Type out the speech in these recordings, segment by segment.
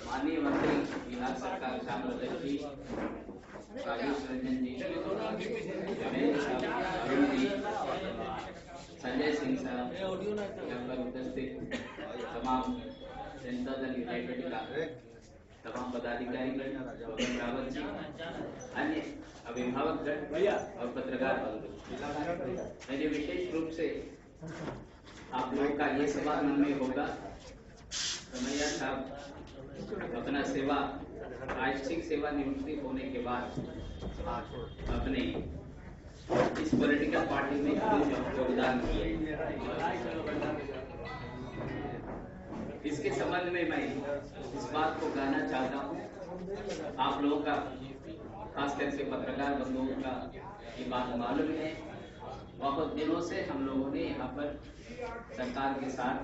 माननीय मंत्री बिहार सरकार शामिल जी, राजेश रंजन जी, संजय सिंह साहब, यहाँ पर उपस्थित तमाम जनता दल यूनाइटेड का तमाम पदाधिकारी, रावत जी, अन्य अभिभावक और पत्रकार बंधु, मैंने विशेष रूप से आप लोगों का ये सवाल मन में होगा, रमैया साहब अपना सेवा आईएससी सेवा निवृत्ति होने के बाद अपने इस पॉलिटिकल पार्टी में योगदान किए। इसके संबंध में मैं इस बात को कहना चाहता हूँ, आप लोगों का खास करके पत्रकार बंधुओं का ये बात मालूम है, बहुत दिनों से हम लोगों ने यहाँ पर सरकार के साथ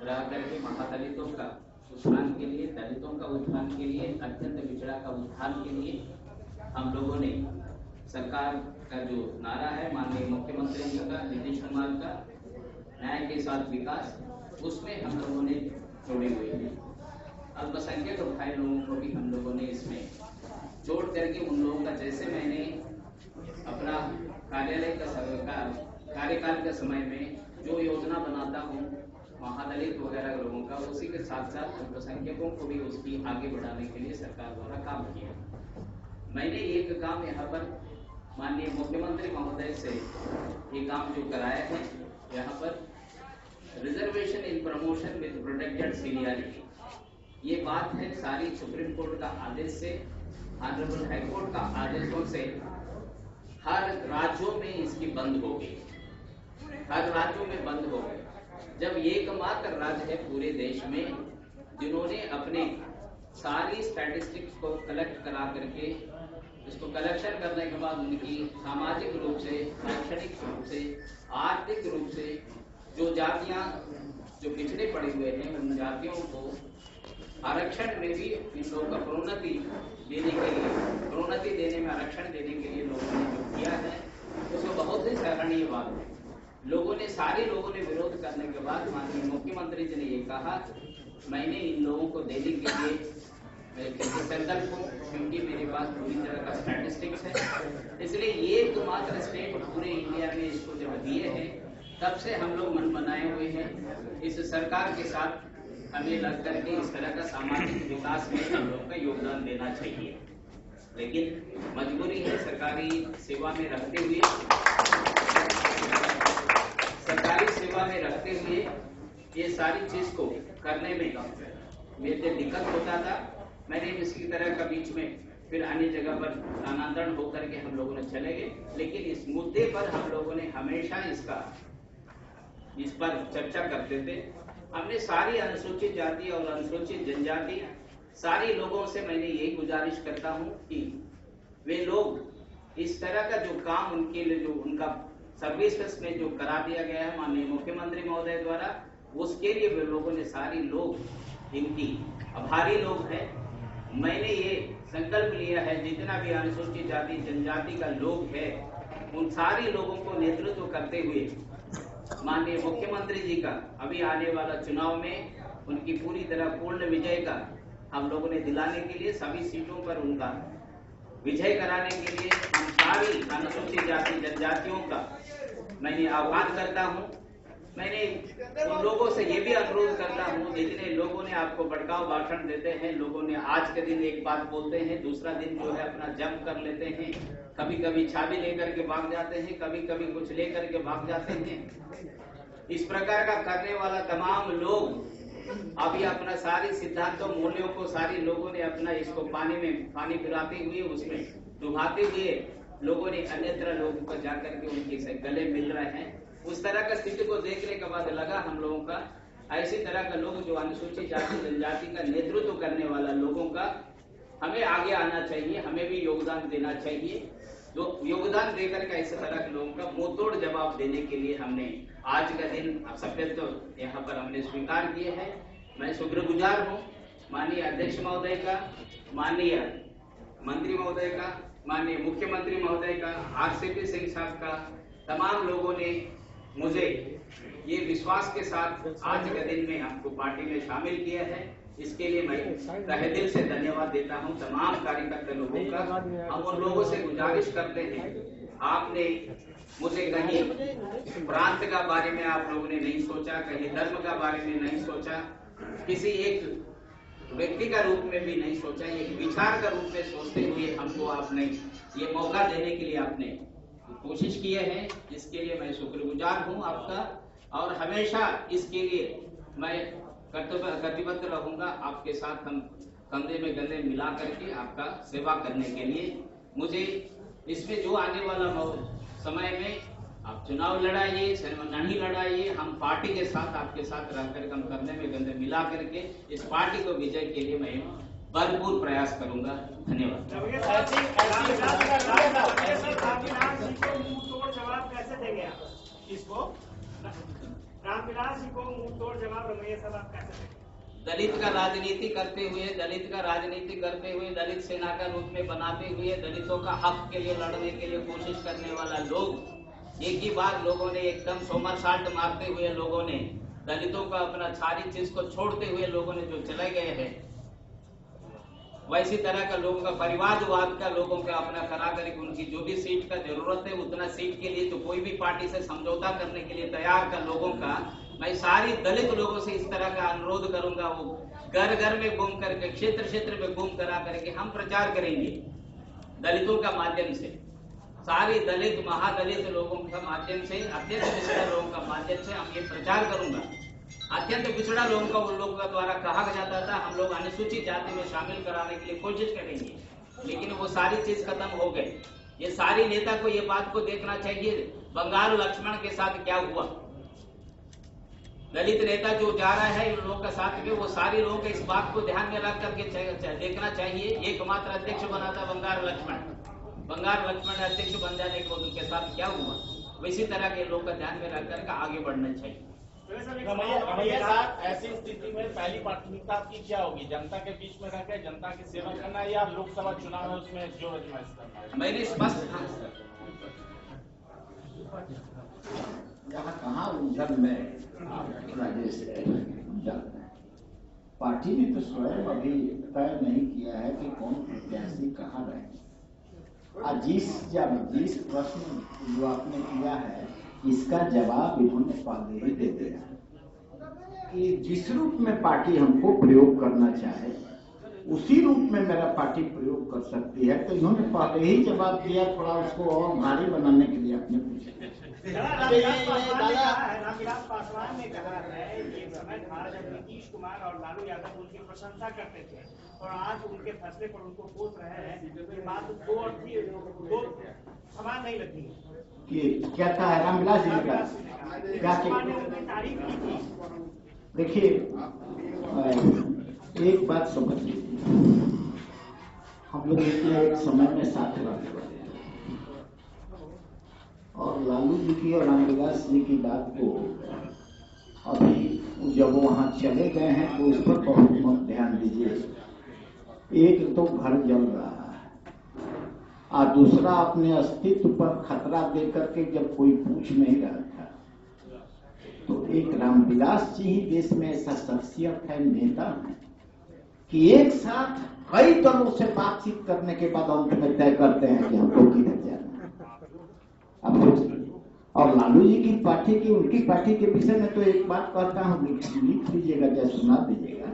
रह करके महादलितों का उत्थान के लिए, दलितों का उत्थान के लिए, अत्यंत पिछड़ा का उत्थान के लिए हम लोगों ने सरकार का जो नारा है माननीय मुख्यमंत्री जी का, नीतीश कुमार का, न्याय के साथ विकास, उसमें हम लोगों ने जोड़े हुए हैं। अल्पसंख्यक और भाई लोगों को भी हम लोगों ने इसमें जोड़ करके उन लोगों का, जैसे मैंने अपना कार्यालय का कार्यकाल के समय में जो योजना बनाता हूँ महादलित वगैरह लोगों का, उसी के साथ साथ अल्पसंख्यकों को भी उसकी आगे बढ़ाने के लिए सरकार द्वारा काम किया। मैंने एक काम यहाँ पर माननीय मुख्यमंत्री महोदय से ये काम जो कराया है, यहाँ पर reservation in promotion with protected seniority, ये बात है सारी सुप्रीम कोर्ट का आदेश से, ऑनरेबल हाई कोर्ट का आदेशों से हर राज्यों में इसकी बंद हो गई, हर राज्यों में बंद हो गई। जब एकमात्र राज्य है पूरे देश में जिन्होंने अपने सारी स्टैटिस्टिक्स को कलेक्ट करा करके, इसको कलेक्शन करने के बाद उनकी सामाजिक रूप से, शैक्षणिक रूप से, आर्थिक रूप से जो जातियां जो पिछड़े पड़े हुए हैं, उन जातियों को आरक्षण में भी इन लोगों का प्रोन्नति देने के लिए, प्रोन्नति देने में आरक्षण देने के लिए लोगों ने जो किया है, उसको बहुत ही सराहनीय बात है। सारे लोगों ने विरोध करने के बाद माननीय मुख्यमंत्री जी ने ये कहा, मैंने इन लोगों को देने के लिए संकल्प हूँ, क्योंकि मेरे पास पूरी तरह का स्टैटिस्टिक्स है, इसलिए ये एकमात्र स्टेट पूरे इंडिया में इसको जब दिए हैं, तब से हम लोग मन बनाए हुए हैं इस सरकार के साथ हमें लग करके इस तरह का सामाजिक विकास में हम लोग का योगदान देना चाहिए। लेकिन मजबूरी है, सरकारी सेवा में रखते हुए ये सारी चीज को करने में मेरे दिक्कत होता था। मैंने इसी तरह का बीच में फिर अन्य जगह पर स्थानांतरण होकर के हम लोगों ने चले गए, लेकिन इस मुद्दे पर हम लोगों ने हमेशा इस पर चर्चा करते थे। हमने सारी अनुसूचित जाति और अनुसूचित जनजाति सारी लोगों से मैंने यही गुजारिश करता हूं कि वे लोग इस तरह का जो काम उनके लिए जो उनका सर्विसेज में जो करा दिया गया है माननीय मुख्यमंत्री महोदय द्वारा, उसके लिए वे लोगों ने सारी लोग इनकी आभारी लोग हैं। मैंने ये संकल्प लिया है, जितना भी अनुसूचित जाति जनजाति का लोग है, उन सारी लोगों को नेतृत्व करते हुए माननीय मुख्यमंत्री जी का अभी आने वाला चुनाव में उनकी पूरी तरह पूर्ण विजय का हम लोगों ने दिलाने के लिए, सभी सीटों पर उनका विजय कराने के लिए हम सारी अनुसूचित जाति जनजातियों का मैंने आह्वान करता हूं। मैंने उन लोगों से ये भी अनुरोध करता हूं, जितने लोगों ने आपको भड़काऊ भाषण देते हैं, लोगों ने आज के दिन एक बात बोलते हैं, दूसरा दिन जो है अपना जम कर लेते हैं, कभी कभी छाबी लेकर के भाग जाते हैं, कभी कभी कुछ लेकर के भाग जाते हैं। इस प्रकार का करने वाला तमाम लोग अभी अपना सारी सिद्धांतों मूल्यों को सारी लोगों ने अपना इसको पानी पिलाते हुए उसमें डुबाते हुए लोगों ने अन्यत्र लोगों को जाकर के उनके से गले मिल रहे हैं। उस तरह का स्थिति को देखने के बाद लगा हम लोगों का ऐसी तरह का लोग जो अनुसूचित जाति जनजाति का नेतृत्व करने वाला लोगों का हमें आगे आना चाहिए, हमें भी योगदान देना चाहिए। जो योगदान देकर का इस तरह के लोगों का मुंहतोड़ जवाब देने के लिए हमने आज का दिन सफेद तो यहाँ पर हमने स्वीकार किए हैं। मैं शुक्रगुजार हूँ माननीय अध्यक्ष महोदय का, माननीय मंत्री महोदय का, माननीय मुख्यमंत्री महोदय का, आरसीपी सिंह साहब का, तमाम लोगों ने मुझे ये विश्वास के साथ आज के दिन में हमको पार्टी में शामिल किया है। इसके लिए मैं तहे दिल से धन्यवाद देता हूं तमाम कार्यकर्ता लोगों का। हम उन लोगों से गुजारिश करते हैं, आपने मुझे कहीं प्रांत का बारे में आप लोगों ने नहीं सोचा, कहीं धर्म का बारे में नहीं सोचा, किसी एक व्यक्ति का रूप में भी नहीं सोचा, एक विचार का रूप में सोचते हुए हमको आपने ये मौका देने के लिए आपने कोशिश किए हैं। इसके लिए मैं शुक्रगुजार हूं आपका, और हमेशा इसके लिए मैं प्रतिबद्ध रहूंगा। आपके साथ हम कंधे में कंधे मिला करके आपका सेवा करने के लिए, मुझे इसमें जो आने वाला समय में आप चुनाव लड़ाइए नहीं लड़ाइए, हम पार्टी के साथ आपके साथ रहकर हम कंधे में कंधे मिला करके इस पार्टी को विजय के लिए मैं भरपूर प्रयास करूंगा। धन्यवाद। जवाब कैसे देंगे आप इसको? रामविलास जी को मुंह तोड़ जवाब रमैया साहब आप कैसे देंगे? दलित का राजनीति करते हुए, दलित सेना का रूप में बनाते हुए, दलितों का हक के लिए लड़ने के लिए कोशिश करने वाला लोग, एक ही बार लोगों ने एकदम सोमरसाल्ट मारते हुए लोगों ने दलितों का अपना सारी चीज को छोड़ते हुए लोगों ने जो चले गए हैं, वैसी तरह का लोगों का परिवारवाद का लोगों का अपना करा करके उनकी जो भी सीट का जरूरत है उतना सीट के लिए तो कोई भी पार्टी से समझौता करने के लिए तैयार का लोगों का, मैं सारी दलित लोगों से इस तरह का अनुरोध करूंगा, वो घर घर में घूम करके, क्षेत्र क्षेत्र में घूम करा करके हम प्रचार करेंगे दलितों का माध्यम से, सारी दलित महादलित लोगों का माध्यम से, अत्यंत पिछड़ा लोगों का माध्यम से हम ये प्रचार करूंगा। अत्यंत पिछड़ा लोगों का उन लोगों का द्वारा कहा जाता था, हम लोग अनुसूचित जाति में शामिल कराने के लिए कोशिश करेंगे, लेकिन वो सारी चीज खत्म हो गई। ये सारी नेता को ये बात को देखना चाहिए, बंगाल लक्ष्मण के साथ क्या हुआ। दलित नेता जो जा रहा है इन लोगों के साथ में, वो सारे लोगों को इस बात को ध्यान में रख करके देखना चाहिए। एकमात्र अध्यक्ष बना था बंगाल लक्ष्मण अध्यक्ष बन जाने को उनके साथ क्या हुआ, वैसी तरह के लोगों का ध्यान में रख करके आगे बढ़ना चाहिए। रमैया साहब, ऐसी स्थिति में पहली प्राथमिकता आपकी क्या होगी? जनता के बीच में रहकर जनता की सेवा करना या लोकसभा चुनाव है उसमें जो आजमाइश करना? मैंने स्पष्ट यहाँ कहाँ उलझन में राजेश पार्टी ने तो स्वयं अभी तय नहीं किया है कि कौन प्रत्याशी कहाँ रहे। जिस प्रश्न जो आपने किया है इसका जवाब इन्होंने पहले ही दे दिया कि जिस रूप में पार्टी हमको प्रयोग करना चाहे उसी रूप में मेरा पार्टी प्रयोग कर सकती है, तो इन्होंने पहले ही जवाब दिया। थोड़ा उसको और भारी बनाने के लिए आपने पूछा। रामविलास पासवान ने कहा है एक समय था जब नीतीश कुमार और लालू यादव उनकी प्रशंसा करते थे और आज उनके फैसले पर उनको कोस रहे हैं, ये बात दो समान नहीं लगती कि क्या था रामविलास जी का क्या उनकी तारीफ की थी। देखिए, एक बात समझ लीजिए, हम लोग एक समय में साथ रहते थे और लालू जी की और रामविलास जी की बात को अभी जब वो वहां चले गए हैं तो उस पर बहुत ध्यान दीजिए। एक तो घर जल रहा है और दूसरा अपने अस्तित्व पर खतरा देकर के जब कोई पूछ नहीं रहा था, तो एक रामविलास जी ही देश में ऐसा शख्सियत है, नेता है कि एक साथ कई दलों से बातचीत करने के बाद अंत में तय करते हैं कि हमको किधर जाना। अब और लालू जी की पार्टी की, उनकी पार्टी के विषय में तो एक बात कहता हूँ, लिख लीजिएगा या सुना दीजिएगा,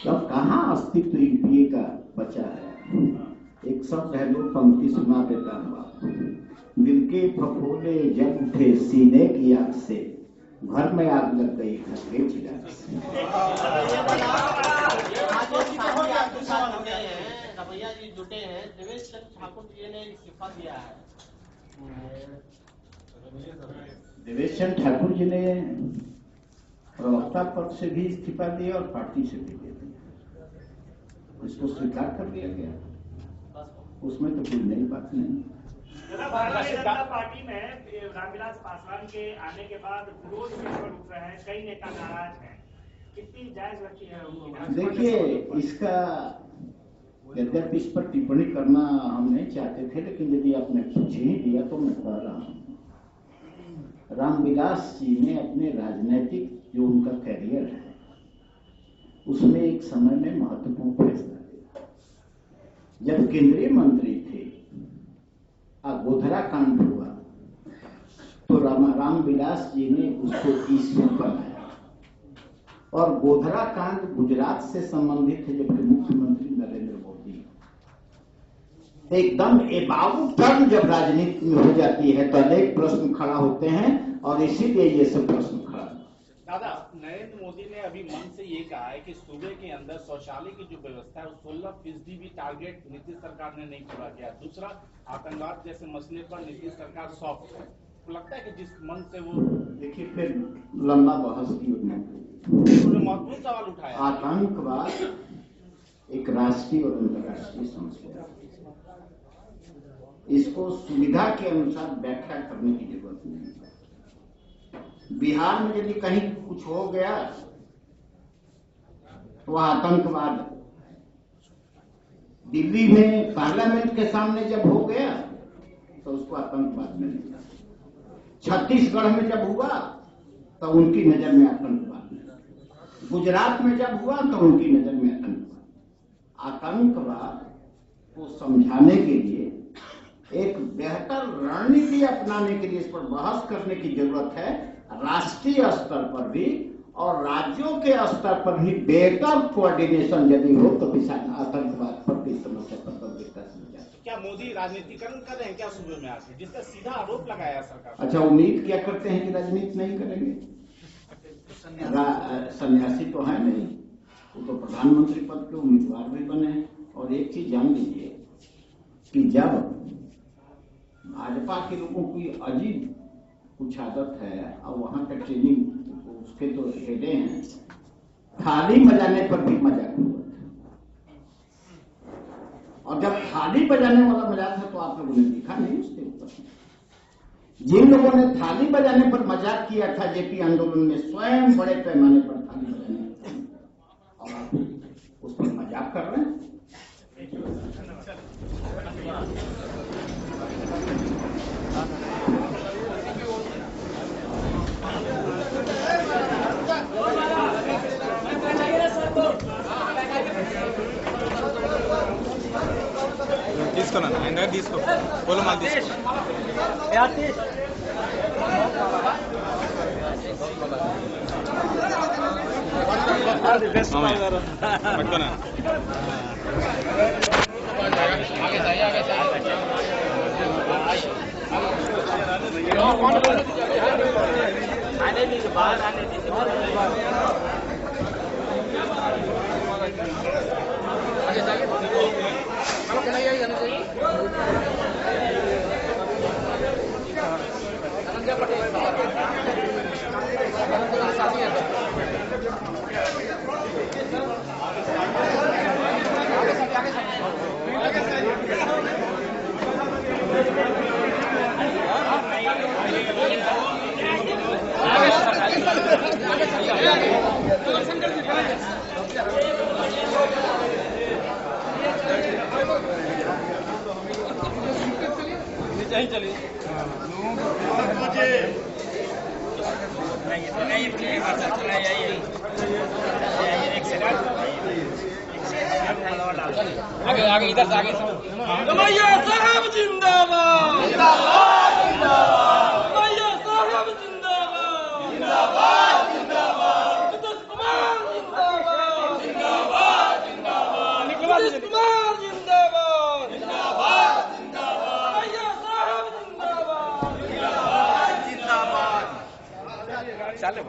अब कहाँ अस्तित्व यूपीए का बचा है। एक शब्द है, दो पंक्ति सुना देता हूँ आपको। दिल के फफोले जल उठे सीने की आग से, घर में आग लग गई घर के चिराग से। रमैया जी जुटे हैं, देवेश चंद्र ठाकुर जी ने इस्तीफा दिया है। देवेश चंद्र ठाकुर जी ने प्रवक्ता पद से भी इस्तीफा दिया और पार्टी से भी दे दिया, इसको स्वीकार कर लिया गया, उसमें तो कोई नई बात नहीं। भारतीय जनता पार्टी में रामविलास पासवान के आने के बाद विरोध भी उठ रहे हैं, कई नेता नाराज हैं, कितनी जायज लगती है उनकी? देखिए, इसका यद्यपि इस पर टिप्पणी करना हम नहीं चाहते थे, लेकिन यदि आपने पूछ ही दिया तो मैं कह रहा हूँ। रामविलास जी ने अपने राजनीतिक जो उनका कैरियर है उसमें एक समय में महत्वपूर्ण फैसला लिया। जब केंद्रीय मंत्री थे, गोधरा कांड हुआ तो रामविलास जी ने उसको इश्यू बनाया और गोधरा कांड गुजरात से संबंधित है, जबकि मुख्यमंत्री नरेंद्र मोदी एकदम एबाउ टर्न जब राजनीति में हो जाती है तो अनेक प्रश्न खड़ा होते हैं और इसीलिए ये सब प्रश्न खड़ा। दादा, नरेंद्र मोदी ने अभी मन से ये कहा है कि सूबे के अंदर शौचालय की जो व्यवस्था है 16% भी टारगेट नीतीश सरकार ने नहीं पूरा किया। दूसरा, आतंकवाद जैसे मसले पर नीतीश सरकार सॉफ्ट है। तो लगता है कि जिस मन से वो, देखिए फिर लंबा बहस की महत्वपूर्ण सवाल उठाया। आतंकवाद एक राष्ट्रीय और अंतर्राष्ट्रीय समस्या, इसको सुविधा के अनुसार व्याख्या करने की जरूरत नहीं है। बिहार में यदि कहीं कुछ हो गया तो आतंकवाद, दिल्ली में पार्लियामेंट के सामने जब हो गया तो उसको आतंकवाद में लिया, छत्तीसगढ़ में जब हुआ तो उनकी नजर में आतंकवाद, गुजरात में जब हुआ तो उनकी नजर में आतंकवाद। आतंकवाद को समझाने के लिए एक बेहतर रणनीति अपनाने के लिए इस पर बहस करने की जरूरत है। राष्ट्रीय स्तर पर भी और राज्यों के स्तर पर भी बेहतर कोऑर्डिनेशन यदि हो तो आतंकवाद पर की समस्या पर गंभीरता से लिया। क्या मोदी राजनीतिकरण कर रहे हैं क्या सूबे में आके, जिसका सीधा आरोप लगाया सरकार? अच्छा, उम्मीद क्या करते हैं कि राजनीति नहीं करेंगे? सन्यासी तो है नहीं, वो तो प्रधानमंत्री पद के उम्मीदवार भी बने हैं। और एक चीज जान लीजिए कि जब भाजपा के लोगों की अजीब कुछ आदत है और वहां का ट्रेनिंग उसके तो हेडे हैं, थाली बजाने पर भी मजाक हुआ था। और जब थाली बजाने वाला मजाक था तो आप लोगों ने देखा नहीं उसके ऊपर। जिन लोगों ने थाली बजाने पर मजाक किया था जेपी आंदोलन में, स्वयं बड़े पैमाने पर थाली बजाने और आप उस पर मजाक कर रहे हैं। తీసుకోనా ఆయన దగ్గర తీసుకో పొలం మాకు తీసుకో పట్టుకోనా चलिए आगे आगे इधर से आगे रमैया साहब जिंदाबाद जिंदाबाद जिंदाबाद रमैया साहब जिंदाबाद जिंदाबाद जिंदाबाद नीतीश कुमार जिंदाबाद जिंदाबाद जिंदाबाद नीतीश कुमार जिंदाबाद जिंदाबाद जिंदाबाद रमैया साहब जिंदाबाद जिंदाबाद जिंदाबाद चले